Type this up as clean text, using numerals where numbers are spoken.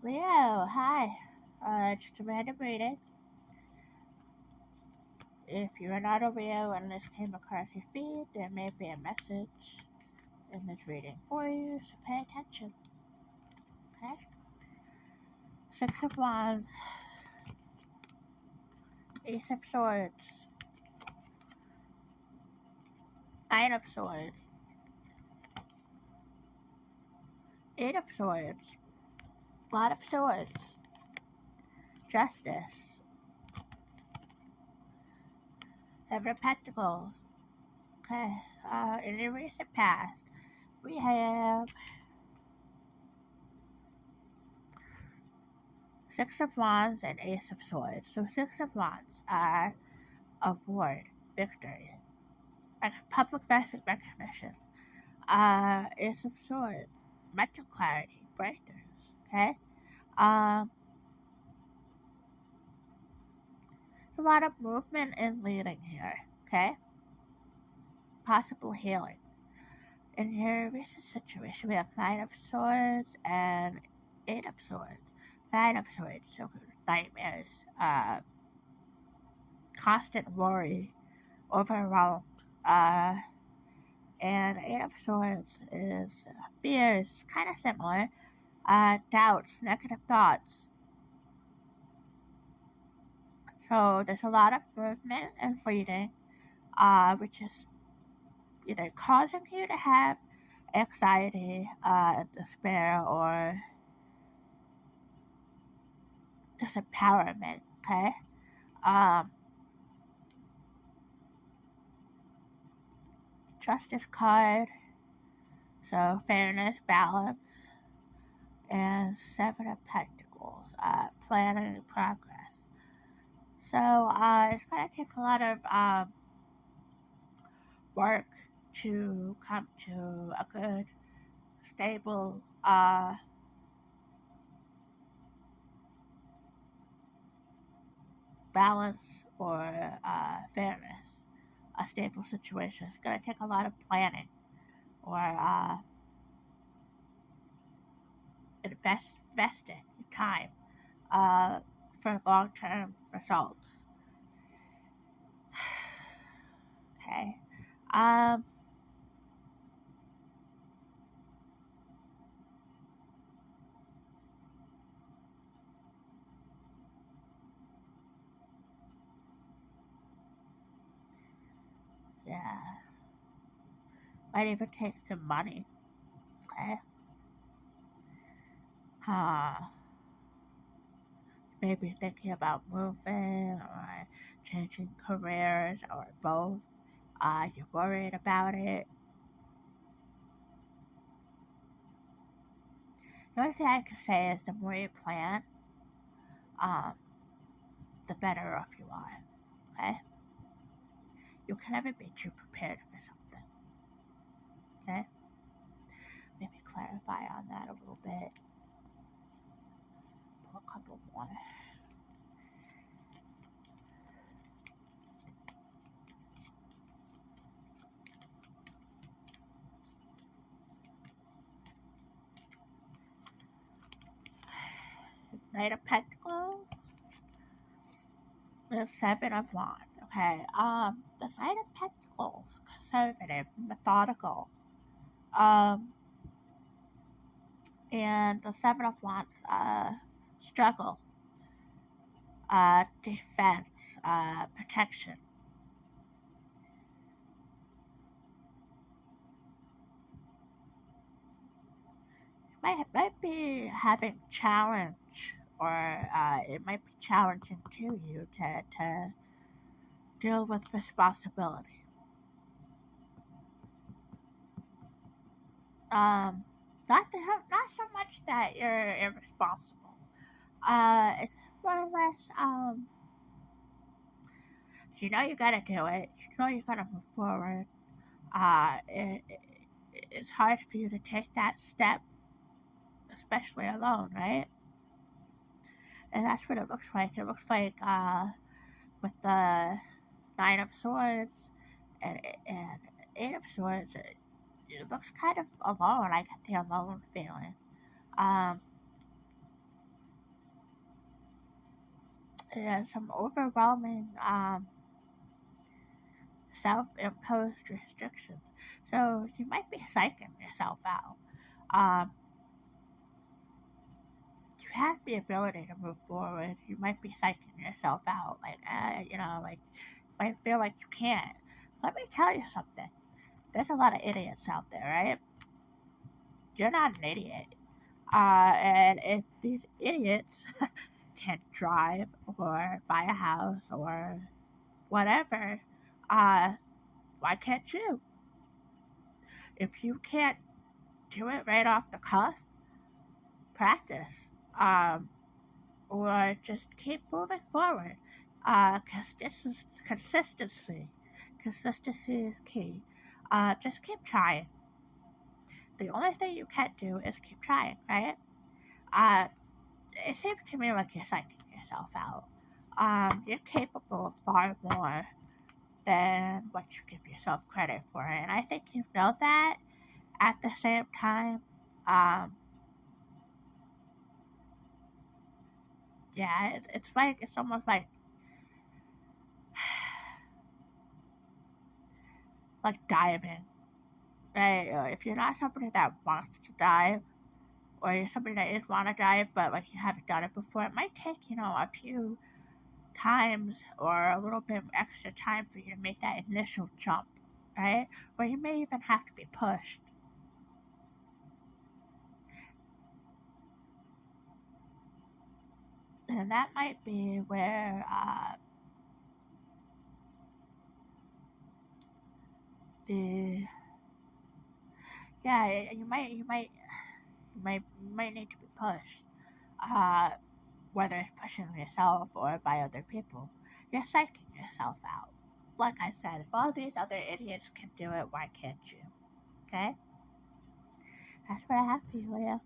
Leo, hi. Just a random reading. If you're not a Leo and this came across your feed, there may be a message in this reading for you, so pay attention. Okay? Six of Wands, Ace of Swords, Nine of Swords, Eight of Swords, Lot of Swords, Justice, Seven of Pentacles. Okay, in the recent past, we have Six of Wands and Ace of Swords. So Six of Wands are award, victory, public recognition, Ace of Swords, mental clarity, breakthroughs. Okay, um, a lot of movement and leading here. Okay, possible healing. In your recent situation, we have Nine of Swords and Eight of Swords. Nine of Swords, so nightmares, constant worry, overwhelmed. Uh, and Eight of Swords is fears, kind of similar. Doubts, negative thoughts. So there's a lot of movement and leading, which is either causing you to have anxiety, despair, or disempowerment. Okay. Um, Justice card. So fairness, balance, and Seven of Pentacles. Planning and progress. So it's gonna take a lot of work to come to a good, stable, balance or fairness, a stable situation. It's going to take a lot of planning or investing time for long term results. Okay. Um, yeah. Might even take some money. Okay. Maybe thinking about moving or changing careers or both. You're worried about it. The only thing I can say is the more you plan, um, the better off you are. Okay? You can never be too prepared for something. Okay? Maybe clarify on that a little bit. Pull a couple more. Knight of Pentacles. The Seven of Wands. Okay. The Knight of Pentacles, conservative, methodical. Um, and the Seven of Wands, struggle, defense, protection. Might be having challenge, or it might be challenging to you to deal with responsibility. Um, not so much that you're irresponsible. It's more or less you know you gotta do it. You know you gotta move forward. It's hard for you to take that step, especially alone, right? And that's what it looks like. It looks like with the Nine of Swords and Eight of Swords, it looks kind of alone. I get the alone feeling. Um, some overwhelming self-imposed restrictions. So you might be psyching yourself out. Um, you have the ability to move forward. You might be psyching yourself out, like like you might feel like you can't. Let me tell you something. There's a lot of idiots out there, right? You're not an idiot. And if these idiots can't drive or buy a house or whatever, uh, why can't you? If you can't do it right off the cuff, practice. Um, or just keep moving forward. Cause this is consistency. Consistency is key. Just keep trying. The only thing you can do is keep trying, right? Uh, it seems to me like you're psyching yourself out. You're capable of far more than what you give yourself credit for, and I think you know that. At the same time, um, yeah, it's almost like diving, right? If you're not somebody that wants to dive, or you're somebody that is want to dive, but like you haven't done it before, it might take a few times or a little bit extra time for you to make that initial jump, right? Or you may even have to be pushed. And that might be where the yeah you might need to be pushed. Uh, whether it's pushing yourself or by other people, you're psyching yourself out. Like I said, if all these other idiots can do it, why can't you? Okay, that's what I have for you, Leo.